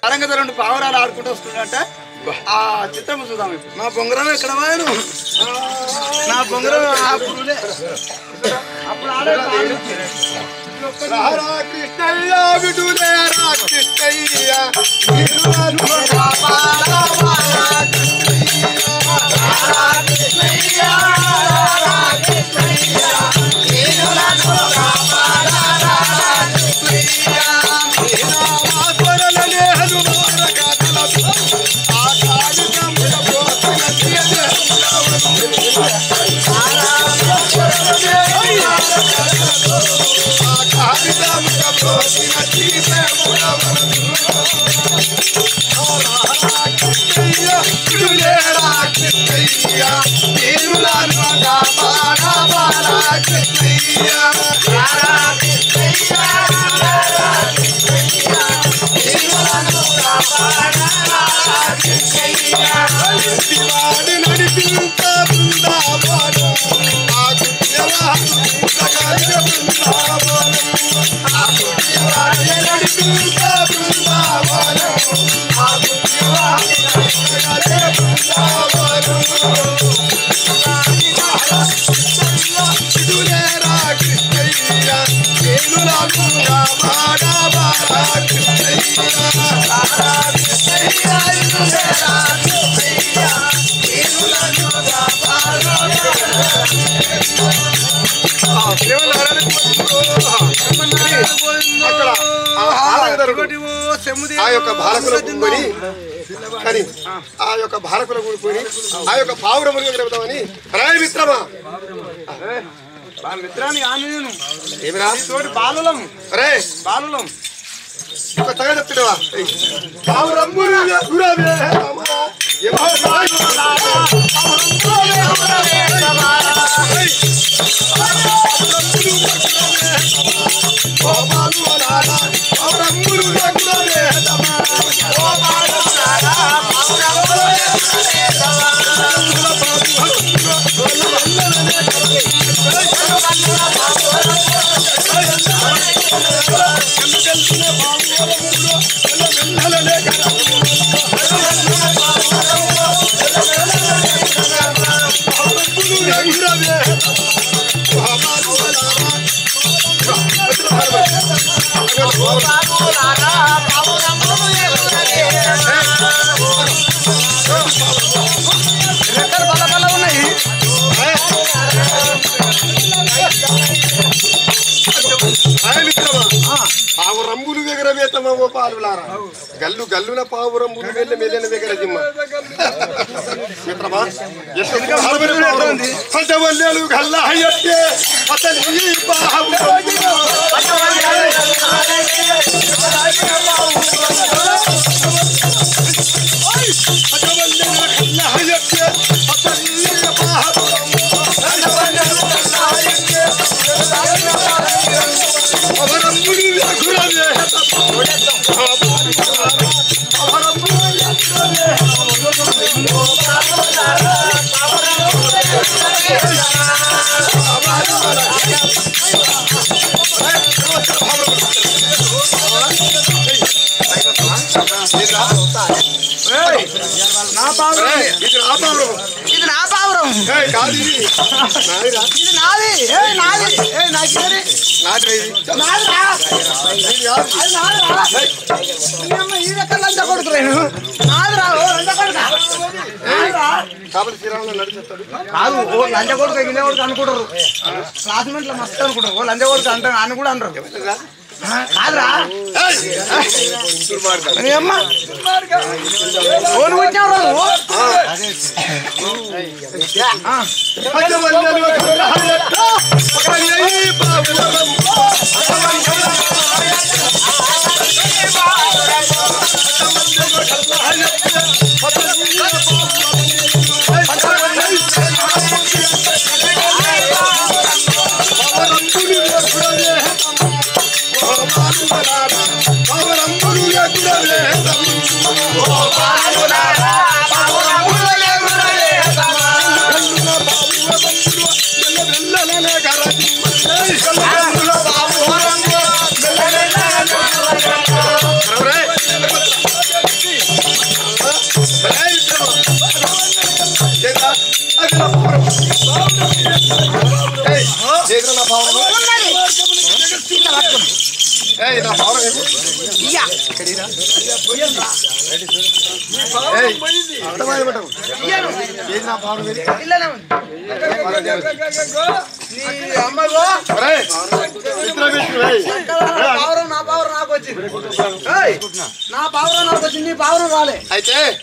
అరంగత రెండు పావురాలు ఆడుకుంటూ వస్తున్నట్ట ఆ చిత్రం చూద్దాం. నా బొంగరం ఎక్కడ వాడు నా బొంగరం అప్పుడు కృష్ణయ్య విడులే రా కృష్ణయ్య ఆ యొక్క భారకుల కూడుకొని కానీ ఆ యొక్క భారకుల కూడుకొని ఆ యొక్క పావురములు చెబుతామని రాయ మిత్రమా మిత్రాన్ని ఏమిరా తోటి బాలులం రే బాలులం కొత్తగా చెప్తున్నావా పావురమ్ములు పావురంబులు దగ్గర వేతమో పాలులారా గల్లు గల్లుల పావురంబులు వెళ్ళి మెల్లిన దగ్గర జిమ్మ మిత్రమా పంచవల్లేలు గల్ల అయ్యే అతని ఇది నా పావురం ఇది నాది లంచ కొడుకురాను కాదు ఓ లంచ కొడుకు గిన్నె కొడుకు అనుకుంటారు క్లాస్మేట్ లో మస్తు అనుకుంటారు ఓ లంచ కొడుకు అంటారు అని కూడా అంటారు కాదురా అమ్మా వచ్చావు రాజు నా పావురం నాకు వచ్చింది నీ పావురం రాలే అయితే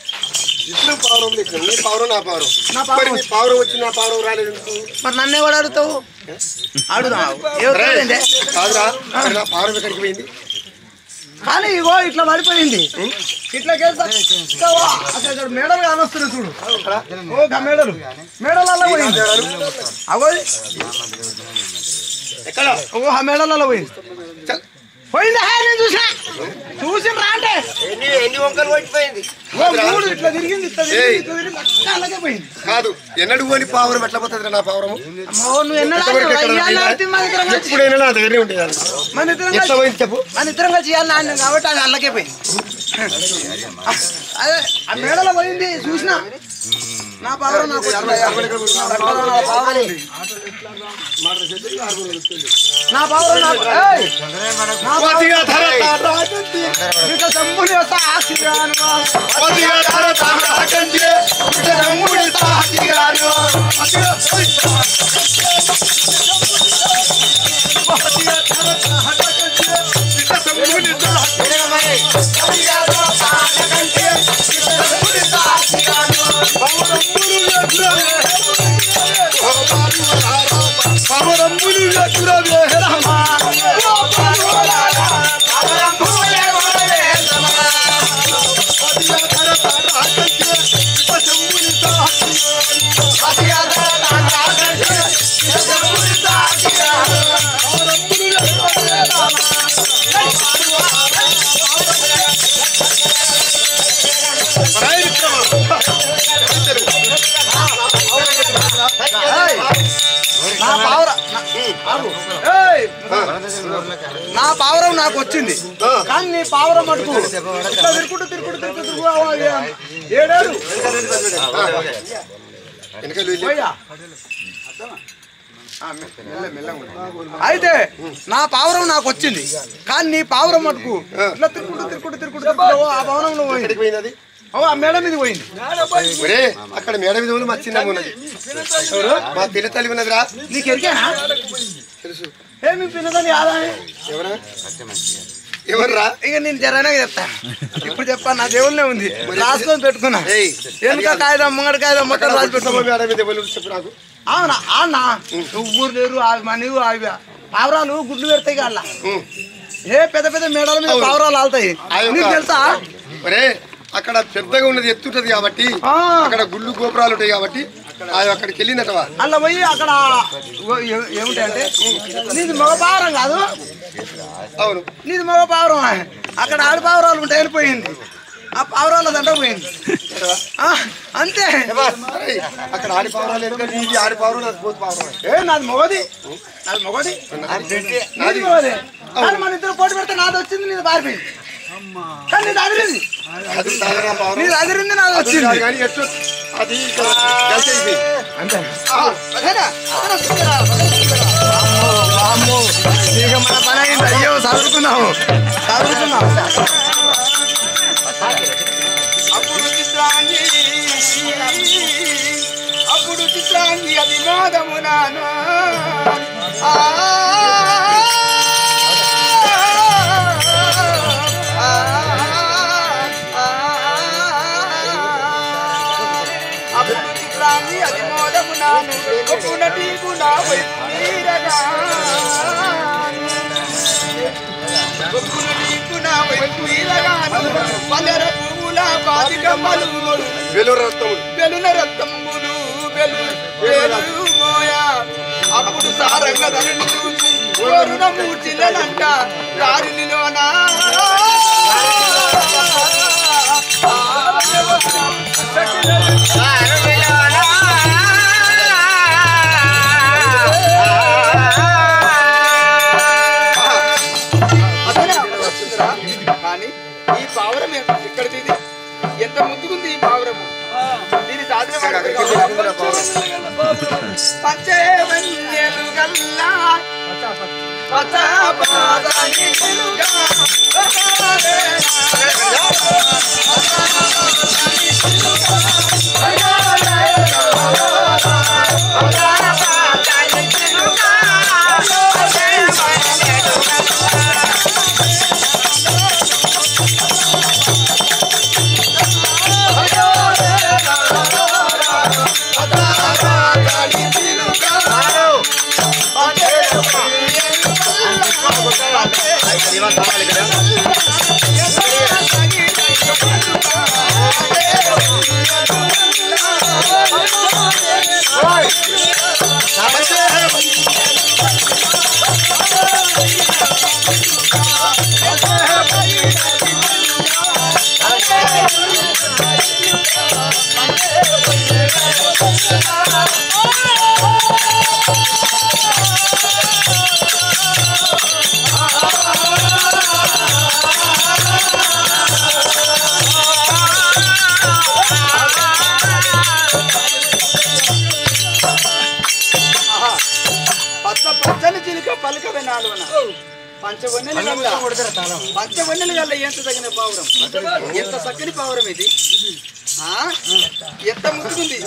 ఇద్దరు పావురం నీ పావురం నా పావురం నీ పావురం వచ్చి నా పావురం రాలేదు మరి నన్ను ఎవడు అడుగుతావు అడుగుతావు కాదురా నా పావురం ఎక్కడికి పోయింది కానీ ఇగో ఇట్లా పడిపోయింది ఇట్లా అసలు మేడలు కానొస్తున్నాయి చూడు ఓ మేడలు మేడలలో పోయింది అగో ఎక్కడ ఓ ఆ మేడలలో పోయింది పోయింది నేను చూసి రా అంటే ఎన్ని వంకలు పట్టిపోయింది ఇట్లా తిరిగింది అలాగే పోయింది కాదు ఎన్నడు పోని పావురం ఎట్లా పోతుంది నా పావురము ఎప్పుడైనా నా దగ్గరే ఉండేది మన ఇద్దరం చెప్పు మన ఇద్దరం కలిసి చేయాలి కాబట్టి అది అల్లకే పోయింది అదే ఆ మేడలో పోయింది చూసిన నా పావురం నాకు నా పావురం నాకు సంబుని సాక్షిగాను నా పావురం నాకు వచ్చింది కానీ నీ పావురం మటుకు ఇట్లా తిరుకుంటూ ఏడాడు అయితే నా పావురం నాకు వచ్చింది కానీ నీ పావురం మటుకు ఇట్లా తిరుకుంటూ ఆ భవనంలో పోయింది ఆ మేడ మీద పోయింది అక్కడ మేడ మీద మా చిన్న ఉన్నది మా పిల్ల తల్లి ఉన్నదిరా నీకు ఎరికేనా తెలుసు ఏమి పిల్లతల్లి కాదా ఎవర్రా ఇక నేను జరనే చెప్తాను ఇప్పుడు చెప్పాను నా దేవుళ్ళనే ఉంది రాసుకొని పెట్టుకున్నా వెనుక కాగితం ముంగడి కాగితం మొత్తం రాసి చెప్పు నాకు అవునా అన్నా ఊరు లేరు మనీవు అవి పావురాలు గుడ్లు పెడతాయి అలా ఏ పెద్ద పెద్ద మేడల మీద పావురాలు ఆలుతాయి నీకు తెలుసా అక్కడ పెద్దగా ఉన్నది ఎత్తుంటది కాబట్టి అక్కడ గుళ్ళు గోపురాలు ఉంటాయి కాబట్టి అక్కడికి వెళ్ళినట్టవా అలా పోయి అక్కడ ఏమిటంటే నీది మగ పావురం కాదు అవును నీది మగ పావురం అక్కడ ఆడి పావురాలు ఉంటాయి వెళ్ళిపోయింది ఆ పావురాల దండ పోయింది అంతే అక్కడ ఆడి పావురాలు నీది ఆడి పావురం నాది పోతు పావురం నాది మొగది నాది మొగది కానీ మన ఇద్దరు పోటీ పెడితే నాది వచ్చింది నీది పారిపోయింది కానీ నీది అదిరింది నీది అదిరింది నాది వచ్చింది అది అంతే ఇక మన పని అయింది అయ్యో చదువుకున్నాము అప్పుడు చిత్రాంగి అది మోదము నాను అప్పుడు చిత్రాంగి అది మోదము నాను నీకు నా నీకు నా పల్లెర పువ్వుల బాధికమ్మలు వెలున రక్తములు మోయా అప్పుడు సారంగా కోరున మూర్చిల్లనంట దారిలోనా కానీ ఈ పావురం ఎక్కడిది ఎంత ముందుకుంది ఈ పావురము దీని సాధన పంచేవన్యలు గల్లా పచ్చని చిలుక పలుకవే నాలుగున పంచవన్నెలు గల్ల ఎంత తగిన పావురం, ఎంత చక్కని పావురం ఇది, ఎంత ముట్టుకుంది.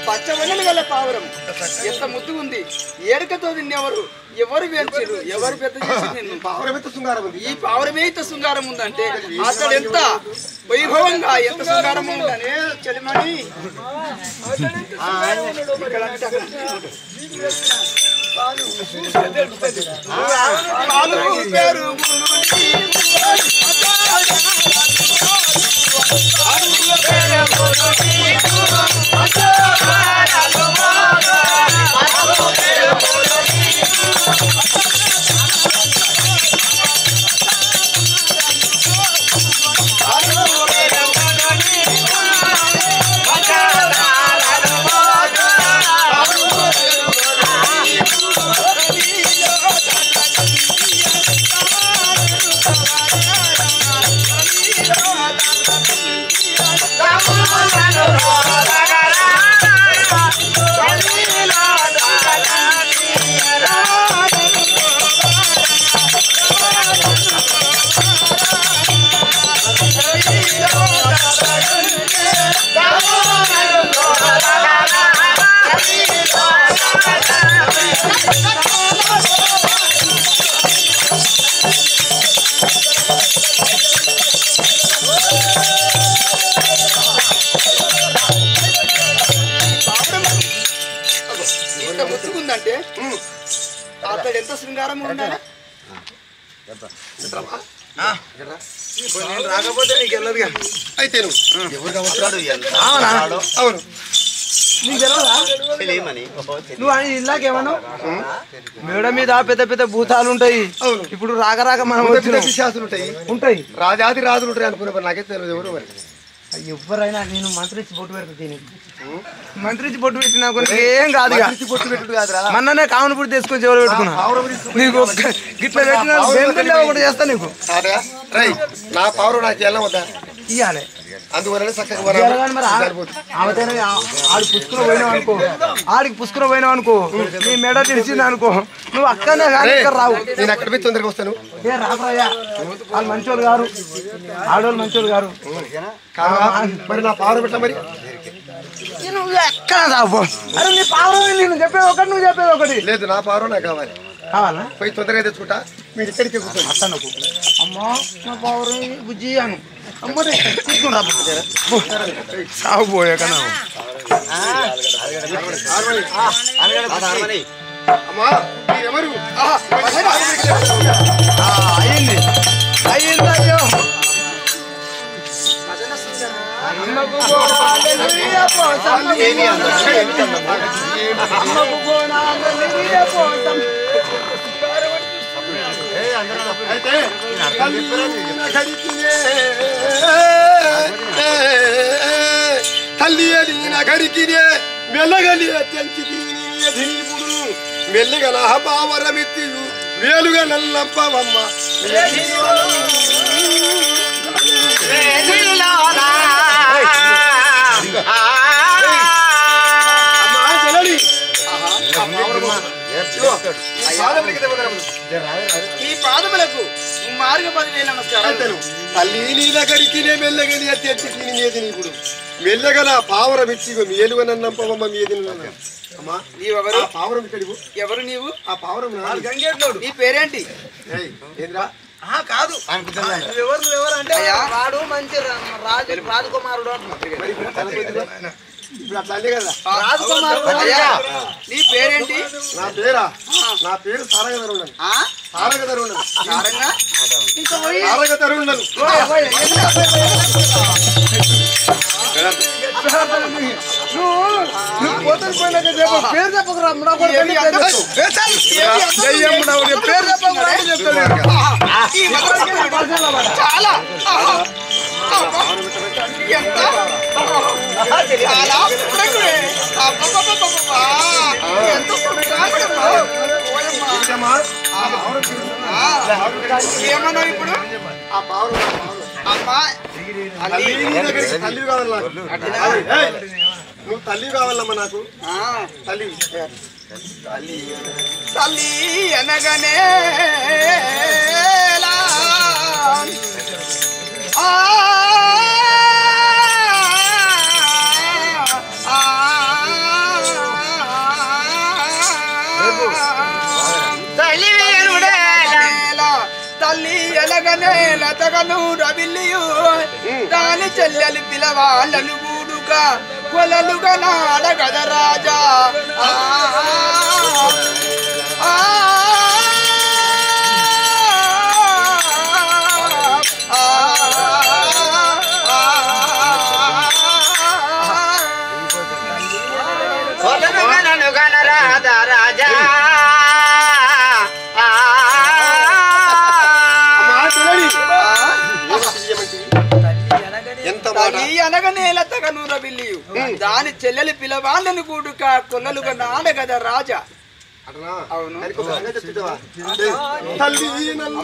పచ్చవన్నెలు గల పావురం ఎంత ముద్దు ఉంది. ఏడుకతో నిన్నెవరు ఎవరు వేల్చారు, ఎవరు పెద్ద చేసి నిన్ను? ఈ పావురమే ఇంత శృంగారం ఉందంటే అతడు ఎంత వైభవంగా ఎంత శృంగారం ఉందనే చెలిమణి. ఎంత ముచ్చుకుందంటే అతడు ఎంత శృంగారం ఉండాలి. రాకపోతే నీకు వెళ్ళదుగా. అయితే అవును నువ్వు అని ఇలాకేమన్నా మేడ మీద పెద్ద పెద్ద భూతాలు ఉంటాయి. ఇప్పుడు రాక మనం విశ్వాసాలు ఉంటాయి, రాజాది రాజులు ఉంటాయి అనుకున్నా. నాకే తెలియదు ఎవరు మరి. ఎవరైనా నేను మంత్రించి బొట్టు పెడతా. దీనికి మంత్రించి బొట్టు పెట్టినా ఏం కాదు. మొన్ననే కామన్ పుట్టి తీసుకొని చెవులు పెట్టుకున్నా. నీకు గిట్లా పెట్టిన ఒకటి చేస్తా నీకు. నా పవర్ నాకు ఎలా వద్దా ఇవ్వాలి. అందువల్ల ఆడికి పుష్కరం పోయినావు అనుకో, నీ మెడ తెలిసింది అనుకో, నువ్వు అక్కడనే రావు. నేను అక్కడ పోయి తొందరగా వస్తాను. ఏ రాబోయా వాళ్ళు మంచోళ్ళు గారు ఆడవాళ్ళు మంచోళ్ళు గారు మరి నా పావురం పెట్టా మరి నువ్వు ఎక్కడ రాబో అరే నీ పావురం నేను చెప్పేది ఒకటి నువ్వు చెప్పేది ఒకటి లేదు నా పావురం నాకు కావాలి కావాలా పోయి తొందరగా తెచ్చుకుంటా మీరు ఇక్కడికి కూర్చోండి అత్తనకు అమ్మా నా పావురం బుజ్జి అను అమ్మడే తీసుకుని రా సాగు పోయా కన్నా అమ్మా ఎవరు అయ్యింది అయ్యింది అయ్యో తల్లి గడికి మెల్లగలి మెల్లగా నా బావరమిత్తి వేలుగా నల్లప్పవమ్మ ఈ పాదములకు మార్గ 10,000 నమస్కారం. తల్లి నీ దగ్గరికి మెల్లగలి తెచ్చి ఇప్పుడు మెల్లగా నా పావురమిచ్చి మేలుగా నన్నంపవమ్మ మీది అమ్మా నీవెవరు? పావురం ఇక్కడికి ఎవరు నీవు? ఆ పావురం గంగేట్లోడు. నీ పేరేంటి? ఏంద్రా కాదు ఎవరు అంటే వాడు మంచి రాజకుమారుడు ఇప్పుడు అట్లా అల్లే కదా రాజకుమారుడు నీ పేరేంటి? నా పేరా నా పేరు తారగధరుండను తారగధరుండను సారంగా తారగధరుండను నువ్వు పోతలు పోయినాక చెప్పు పేరు చెప్పకురా పేరు చెప్పకురా చాలా ఎంత ఏమన్నావు ఇప్పుడు? ఆ పావురం అమ్మా తల్లి కావాలి నాకు నువ్వు తల్లి కావాలమ్మా నాకు తల్లి తల్లి అనగానే తల్లి ఎలగనే లతగను రవిల్లియు దాని చెల్లెలు పిలవాళ్ళను గూడుగా కొలలుగా నాడగద రాజా రాజా అనగనేలతగను రవిల్లియు దాని చెల్లెలి పిలవాళ్ళను కూడుక కొల్లలుగా నాడగద రాజా. అవును తల్లి నన్ను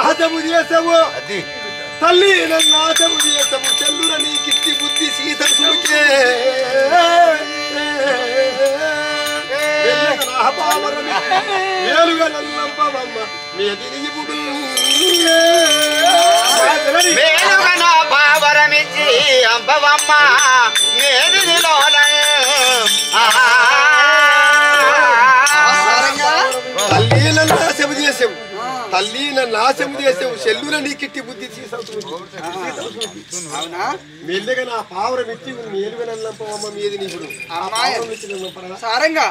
హతము చేసావు తల్లి నన్ను హతము చేసావు చెల్లుర నీ కిట్టి బుద్ధి సీత సుడికే వేలుగా నల్లంపవమ్మ మేదినిపుడు వేలుగా నా పావరమిచ్చి అంబవమ్మ మేదినిలోన తల్లి నన్ను నాశము చేసావు తల్లి నన్ను నాశము చేసావు చెల్లున నీ కిట్టి బుద్ధి మెల్లగా నా పావురం ఎత్తి మేలుగా నల్లంపవమ్మ మీది నీపుడు సారంగా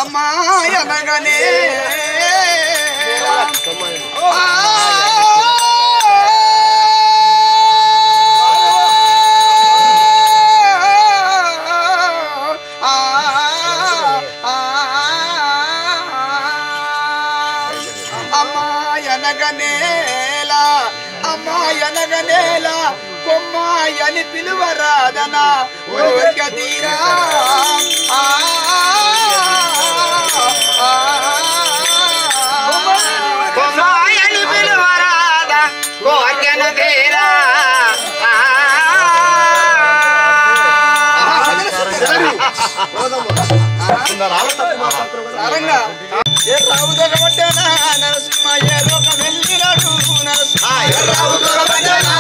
అమ్మాయి అనగానే అమ్మాయనగనేలా కొమ్మాయని పిలువరాదనా ఊరిక తీరా కొమ్మాయని పిలువరాద కోరికన తీరా సారంగా ఏ రావు దొరకబట్టేనా నరసింహ ఏ లోకం వెళ్ళినాడు నరసింహ ఏ రావు దొరకబట్టేనా